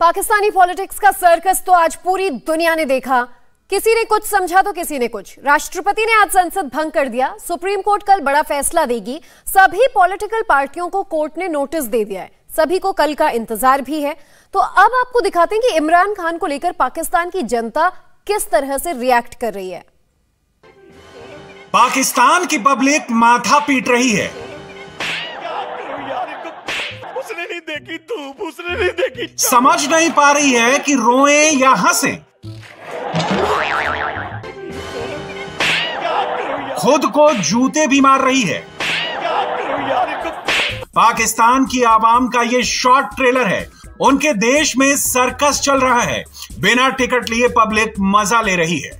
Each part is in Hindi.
पाकिस्तानी पॉलिटिक्स का सर्कस तो आज पूरी दुनिया ने देखा। किसी ने कुछ समझा तो किसी ने कुछ। राष्ट्रपति ने आज संसद भंग कर दिया। सुप्रीम कोर्ट कल बड़ा फैसला देगी। सभी पॉलिटिकल पार्टियों को कोर्ट ने नोटिस दे दिया है। सभी को कल का इंतजार भी है। तो अब आपको दिखाते हैं कि इमरान खान को लेकर पाकिस्तान की जनता किस तरह से रिएक्ट कर रही है। पाकिस्तान की पब्लिक माथा पीट रही है। उसने नहीं देखी धूप, उसने नहीं देखी, समझ नहीं पा रही है कि रोएं या हंसें। खुद को जूते भी मार रही है। पाकिस्तान की आवाम का ये शॉर्ट ट्रेलर है। उनके देश में सर्कस चल रहा है। बिना टिकट लिए पब्लिक मजा ले रही है।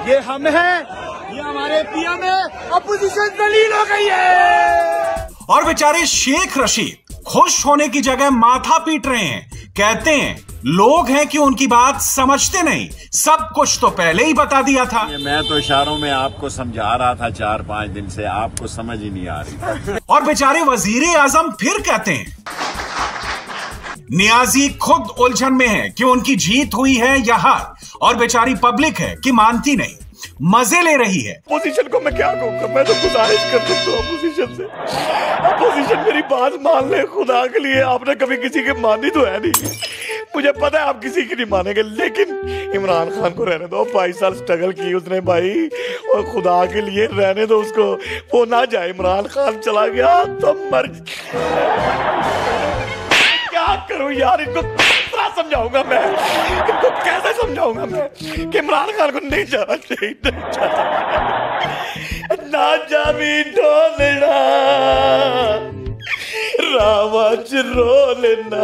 ये हम हैं, ये हमारे पीएम है, अपोजिशन दलील हो गई है। और बेचारे शेख रशीद खुश होने की जगह माथा पीट रहे हैं। कहते हैं लोग हैं कि उनकी बात समझते नहीं, सब कुछ तो पहले ही बता दिया था। मैं तो इशारों में आपको समझा रहा था 4-5 दिन से, आपको समझ ही नहीं आ रही। और बेचारे वजीर आजम फिर कहते हैं नियाजी खुद उलझन में है कि उनकी जीत हुई है या हार, और बेचारी पब्लिक है कि मानती नहीं, मजे ले रही है। अपोजिशन को मैं क्या कहूँगा, मैं तो गुजारिश कर सकता हूँ अपोजिशन से, अपोजिशन मेरी बात मान ले खुदा के लिए। आपने कभी किसी की मानी तो है नहीं, मुझे पता है आप किसी की नहीं मानेंगे, लेकिन इमरान खान को रहने दो। 22 साल स्ट्रगल की उसने भाई, और खुदा के लिए रहने दो उसको। वो ना जाए, इमरान खान चला गया तो मर। क्या करूं यार, इनको कितना समझाऊंगा मैं, इनको कैसे समझाऊंगा मैं कि इमरान खान को नहीं जाना चाहिए, नहीं जाना। ना जावी ढोलना रावच रो लेना।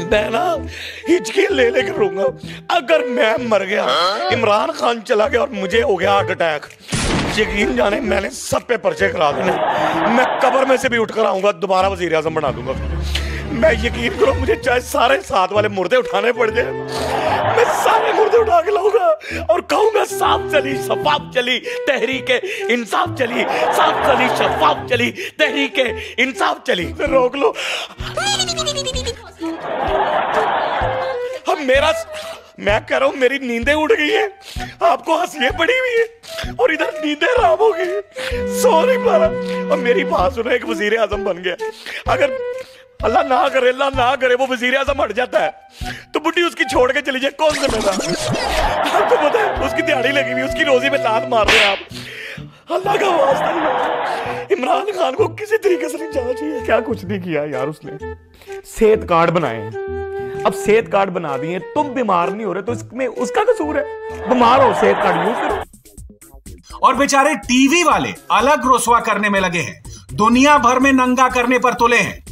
मैं ना हिचकी ले लेकर रहूंगा। अगर मैं मर गया, इमरान खान चला गया और मुझे हो गया हार्ट अटैक, यकीन जाने मैंने सब पे पर्चे करा देने। मैं कब्र में से भी उठकर आऊंगा, दोबारा वजीर आजम बना दूंगा। मैं यकीन करो, मुझे चाहे सारे साथ वाले मुर्दे उठाने पड़ जाए, मैं सारे मुर्दे उठा के लाऊंगा और कहूंगा साफ चली शफाफ चली तहरीके इंसाफ चली, साफ चली शफाफ चली तहरीके इंसाफ चली। रोक लो हम, मेरा मैं कह रहा हूं मेरी नींदें उड़ गई है, आपको हंसियां पड़ी हुई है और इधर नींदें हराम हो गई, सो नहीं पा रहा। और मेरी बात सुनो, एक वजीर आजम बन गया, अगर अल्लाह ना करे, अल्लाह ना करे वो वजीर आजम हट जाता है तो बुढ़ी उसकी छोड़ के चली जाए, कौन जिम्मेदार? आपको पता है उसकी दिहाड़ी लगी हुई, उसकी रोजी में लात मार रहे हैं आप। अल्लाह का वास्ता, इमरान खान को किसी तरीके से नहीं जाना चाहिए। क्या कुछ नहीं किया यार उसने, सेहत कार्ड बनाए, अब सेहत कार्ड बना दिए, तुम बीमार नहीं हो रहे तो इसमें उसका कसूर है? बीमार हो, सेहत कार्ड यूज करो। और बेचारे टीवी वाले अलग रुसवा करने में लगे हैं, दुनिया भर में नंगा करने पर तुले हैं।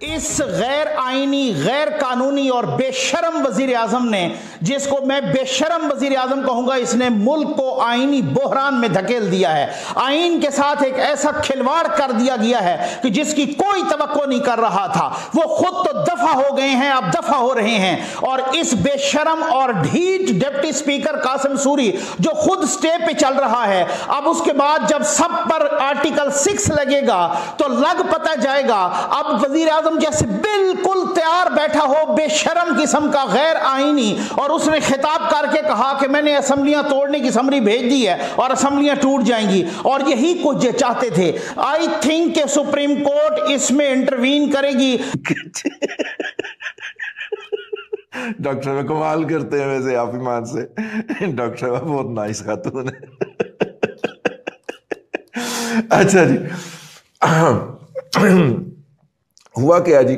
इस गैर आईनी, गैर कानूनी और बेशरम वजीर आजम ने, जिसको मैं बेशरम वजीर आजम कहूंगा, इसने मुल्क को आईनी बहरान में धकेल दिया है। आईन के साथ एक ऐसा खिलवाड़ कर दिया गया है कि जिसकी कोई तवक्को नहीं कर रहा था। वो खुद तो दफा हो गए हैं, अब दफा हो रहे हैं। और इस बेशरम और ढीठ डिप्टी स्पीकर कासिम सूरी जो खुद स्टे पे चल रहा है, अब उसके बाद जब सब पर आर्टिकल 6 लगेगा तो लग पता जाएगा। अब वजीर आजम जैसे बिल्कुल तैयार बैठा हो बेशरम किस्म का गैर आईनी, और उसने खिताब करके कहा कि मैंने असेंबलियां तोड़ने की समरी भेज दी है और असेंबलियां टूट जाएंगी, और यही कुछ चाहते थे। आई थिंक कि सुप्रीम कोर्ट इसमें इंटरवीन करेगी। डॉक्टर साहब कमाल करते हैं वैसे आप ईमान से। डॉक्टर साहब बहुत नाइस खातून है। अच्छा जी, हुआ क्या जी?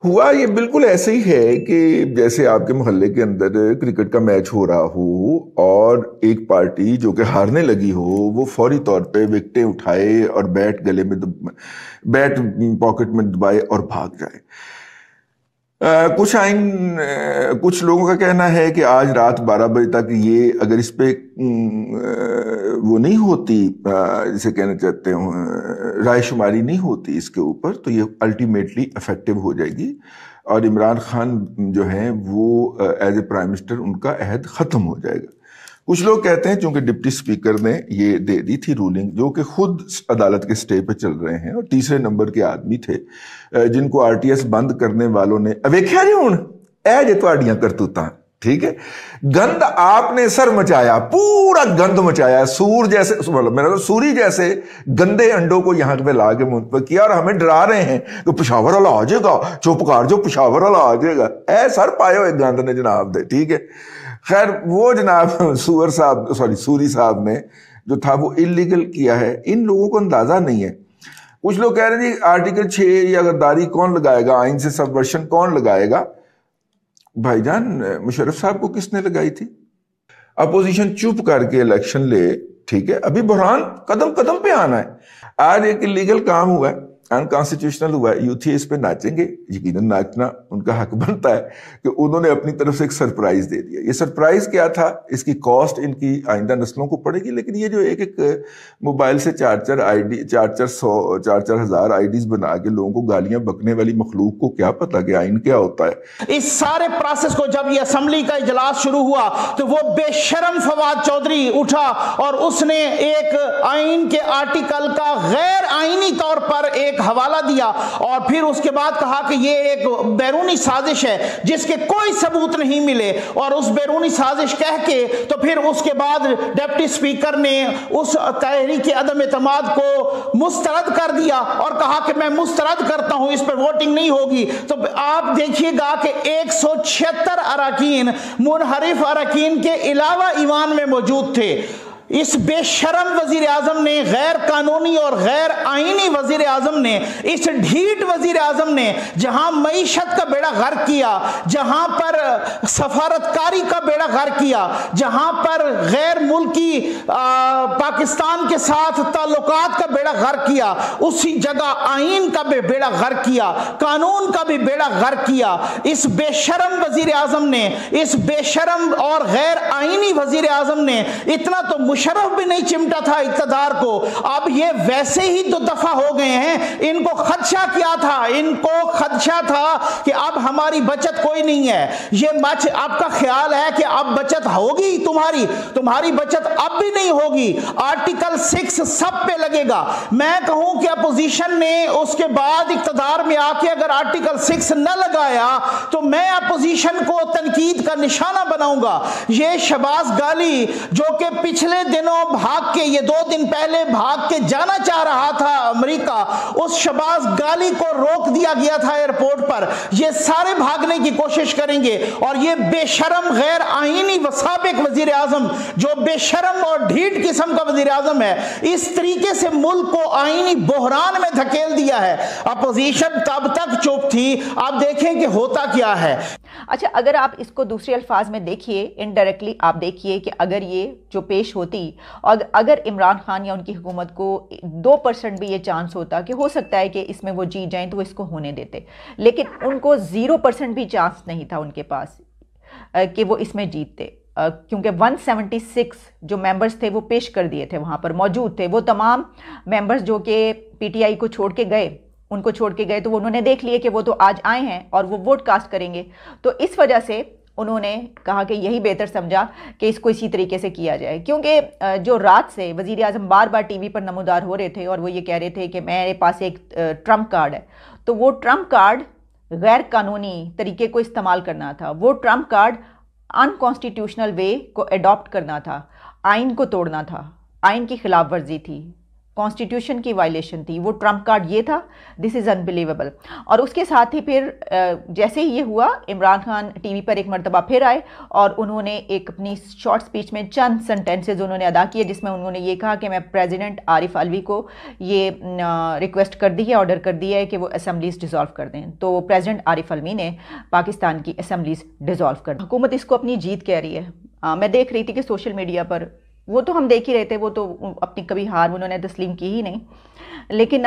हुआ ये बिल्कुल ऐसे ही है कि जैसे आपके मोहल्ले के अंदर क्रिकेट का मैच हो रहा हो और एक पार्टी जो कि हारने लगी हो, वो फौरी तौर पे विकेटें उठाए और बैट गले में बैट पॉकेट में दबाए और भाग जाए। कुछ लोगों का कहना है कि आज रात 12 बजे तक ये अगर इस पे वो नहीं होती, जिसे कहना चाहते हैं रायशुमारी नहीं होती इसके ऊपर, तो ये अल्टीमेटली इफेक्टिव हो जाएगी और इमरान खान जो है वो एज ए प्राइम मिनिस्टर उनका अहद ख़त्म हो जाएगा। कुछ लोग कहते हैं चूंकि डिप्टी स्पीकर ने ये दे दी थी रूलिंग, जो कि खुद अदालत के स्टे पे चल रहे हैं और तीसरे नंबर के आदमी थे जिनको आरटीएस बंद करने वालों ने वेख्या जी हुण ए जे तुहाडियां करतूतां, ठीक है, गंद आपने सर मचाया, पूरा गंद मचाया, सूर जैसे मतलब मेरा तो सूरी जैसे गंदे अंडों को यहां पे ला के मुंह पर किया और हमें डरा रहे हैं कि पेशावर वाला आ जाएगा, चुप कर जो पेशावर वाला आ जाएगा। ए सर पाए हुए गंद ने जनाब दे, ठीक है। खैर वो जनाब सूरी साहब ने जो था वो इलीगल किया है, इन लोगों को अंदाजा नहीं है। कुछ लोग कह रहे हैं जी आर्टिकल 6 या गद्दारी कौन लगाएगा, आइन से सबवर्शन कौन लगाएगा। भाईजान मुशर्रफ साहब को किसने लगाई थी? अपोजिशन चुप करके इलेक्शन ले, ठीक है, अभी बुरहान कदम कदम पे आना है। आज एक इलीगल काम हुआ है, अनकॉन्स्टिट्यूशनल हुआ है, यूथी इस पे नाचेंगे, यकीनन नाचना उनका हक बनता है कि उन्होंने अपनी तरफ से एक सरप्राइज दे दिया। ये सरप्राइज क्या था, इसकी कॉस्ट इनकी आइंदा नस्लों को पड़ेगी, लेकिन ये जो एक एक मोबाइल से 4-4 हजार आईडीज बना के लोगों को गालियां बकने वाली मखलूक को क्या पता कि आइन क्या होता है। इस सारे प्रोसेस को जब ये असेंबली का इजलास शुरू हुआ तो वो बेशरम फवाद चौधरी उठा और उसने एक आइन के आर्टिकल का गैर आइनी तौर पर एक हवाला दिया और फिर उसके बाद कहा कि ये एक बैरूनी साजिश है जिसके कोई सबूत नहीं मिले, और उस बैरूनी साजिश कह के तो फिर उसके बाद डिप्टी स्पीकर ने उस तहरीक अदम एतमाद को मुस्तरद कर दिया और कहा कि मैं मुस्तरद करता हूं, इस पर वोटिंग नहीं होगी। तो आप देखिएगा कि 176 अरकान मुनहरिफ अरकान के अलावा ईवान में मौजूद थे। इस बेशरम वजीर आजम ने, गैर कानूनी और गैर आईनी वजीर आजम ने, इस ढीठ वजीर आजम ने जहां मईशत का बेड़ा गर्क किया, जहां पर सफारतकारी का बेड़ा गर्क किया, जहां पर गैर मुल्की पाकिस्तान के साथ ताल्लुकात का बेड़ा गर्क किया, उसी जगह आइन का भी बेड़ा गर्क किया, कानून का भी बेड़ा गर्क किया। इस बेशरम वजीर आजम ने, इस बेशरम और गैर आईनी वजीर आजम ने इतना तो मुशर्रफ भी नहीं चिमटा था इक़्तिदार को, अब ये वैसे ही तो दफा हो गए हैं। इनको खदशा क्या था? इनको खदशा था कि अब हमारी बचत कोई नहीं है। ये आपका ख्याल है कि अब बचत होगी? तुम्हारी बचत अब भी नहीं होगी। आर्टिकल 6 सब पे लगेगा। मैं कहूं कि अपोजिशन ने उसके बाद इक़्तिदार में आके अगर आर्टिकल 6 न लगाया तो मैं अपोजिशन को तनकीद का निशाना बनाऊंगा। ये शहबाज गाली जो कि पिछले दिनों भाग के, ये 2 दिन पहले भाग के जाना चाह रहा था अमेरिका, उस शहबाज गाली को रोक दिया गया था एयरपोर्ट पर। ये सारे भागने की कोशिश करेंगे और ये बेशरम गैर आईनी साबिक वजीर आजम जो बेशरम और ढीठ किस्म का वजीर आजम है, इस तरीके से मुल्क को आईनी बहरान में धकेल दिया है। अपोजिशन तब तक चुप थी, अब देखें कि होता क्या है। अच्छा, अगर आप इसको दूसरे अल्फाज में देखिए, इनडायरेक्टली आप देखिए कि अगर ये जो पेश होती और अगर इमरान खान या उनकी हुकूमत को 2% भी ये चांस होता कि हो सकता है कि इसमें वो जीत जाएं तो वो इसको होने देते, लेकिन उनको 0% भी चांस नहीं था उनके पास कि वो इसमें जीतते, क्योंकि 176 जो मेंबर्स थे वो पेश कर दिए थे, वहाँ पर मौजूद थे। वो तमाम मेंबर्स जो कि पीटीआई को छोड़ के गए, उनको छोड़ के गए, तो वो उन्होंने देख लिए कि वो तो आज आए हैं और वो वोट कास्ट करेंगे, तो इस वजह से उन्होंने कहा कि यही बेहतर समझा कि इसको इसी तरीके से किया जाए। क्योंकि जो रात से वज़ीर आज़म बार बार टीवी पर नमूदार हो रहे थे और वो ये कह रहे थे कि मेरे पास एक ट्रम्प कार्ड है, तो वो ट्रम्प कार्ड गैर कानूनी तरीके को इस्तेमाल करना था, वो ट्रम्प कार्ड अनकॉन्स्टिट्यूशनल वे को अडॉप्ट करना था, आइन को तोड़ना था, आइन की खिलाफ वर्जी थी, कॉन्स्टिट्यूशन की वायलेशन थी, वो ट्रम्प कार्ड ये था। This is unbelievable. और उसके साथ ही फिर जैसे ही ये हुआ, इमरान खान टीवी पर एक मरतबा फिर आए और उन्होंने एक अपनी शॉर्ट स्पीच में चंद सेंटेंसेज उन्होंने अदा किए, जिसमें उन्होंने ये कहा कि मैं प्रेसिडेंट आरिफ अलवी को ये रिक्वेस्ट कर दी है, ऑर्डर कर दिया है कि वो असम्बलीज डिज़ोल्व कर दें। तो प्रेसिडेंट आरिफ अलवी ने पाकिस्तान की असम्बलीज डिज़ोल्व कर दी। हुकूमत इसको अपनी जीत कह रही है। मैं देख रही थी कि सोशल मीडिया पर, वो तो हम देख ही रहे थे, वो तो अपनी कभी हार उन्होंने तस्लीम की ही नहीं, लेकिन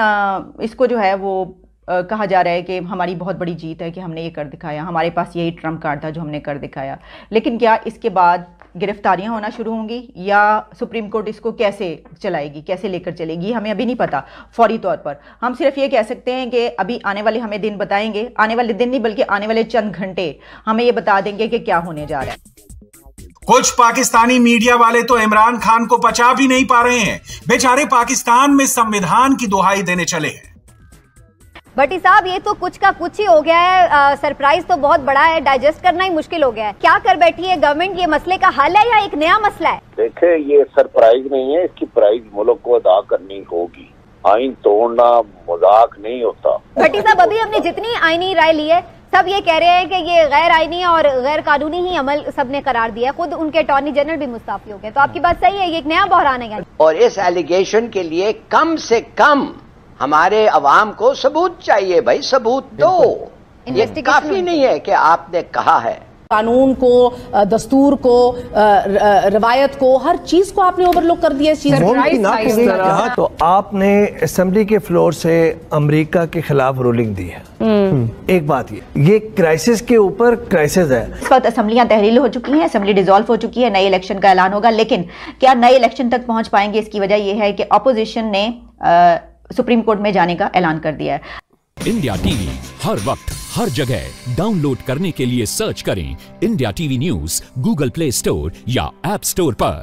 इसको जो है वो कहा जा रहा है कि हमारी बहुत बड़ी जीत है कि हमने ये कर दिखाया, हमारे पास यही ट्रम्प कार्ड था जो हमने कर दिखाया। लेकिन क्या इसके बाद गिरफ्तारियां होना शुरू होंगी या सुप्रीम कोर्ट इसको कैसे चलाएगी, कैसे लेकर चलेगी, हमें अभी नहीं पता फौरी तौर पर। हम सिर्फ ये कह सकते हैं कि अभी आने वाले हमें दिन बताएंगे, आने वाले दिन नहीं बल्कि आने वाले चंद घंटे हमें ये बता देंगे कि क्या होने जा रहा है। कुछ पाकिस्तानी मीडिया वाले तो इमरान खान को पचा भी नहीं पा रहे हैं। बेचारे पाकिस्तान में संविधान की दुहाई देने चले हैं। भट्टी साहब, ये तो कुछ का कुछ ही हो गया है। सरप्राइज तो बहुत बड़ा है, डाइजेस्ट करना ही मुश्किल हो गया है। क्या कर बैठी है गवर्नमेंट? ये मसले का हल है या एक नया मसला है? देखे, ये सरप्राइज नहीं है, इसकी प्राइज मुल्क को अदा करनी होगी। आइन तोड़ना मजाक नहीं होता। भट्टी साहब, अभी हमने जितनी आईनी राय ली है सब ये कह रहे हैं कि ये गैर आईनी और गैर कानूनी ही अमल सबने करार दिया है। खुद उनके अटॉर्नी जनरल भी मुस्ताफी हो गए। तो आपकी बात सही है, ये एक नया बहरान है। और इस एलिगेशन के लिए कम से कम हमारे अवाम को सबूत चाहिए। भाई सबूत दो, ये काफी नहीं है कि आपने कहा है। कानून को, दस्तूर को, रवायत को, हर चीज को आपने ओवरलुक कर दिया। तो आपने असेंबली के फ्लोर से अमेरिका के खिलाफ रूलिंग दी है। एक बात ये क्राइसिस के ऊपर क्राइसिस है। इस वक्त असेंबलियां तहरील हो चुकी हैं, असेंबली डिसॉल्व हो चुकी है, नए इलेक्शन का ऐलान होगा। लेकिन क्या नए इलेक्शन तक पहुंच पाएंगे? इसकी वजह यह है कि अपोजिशन ने सुप्रीम कोर्ट में जाने का ऐलान कर दिया है। इंडिया टीवी हर वक्त हर जगह डाउनलोड करने के लिए सर्च करें India TV news Google play store या ऐप स्टोर पर।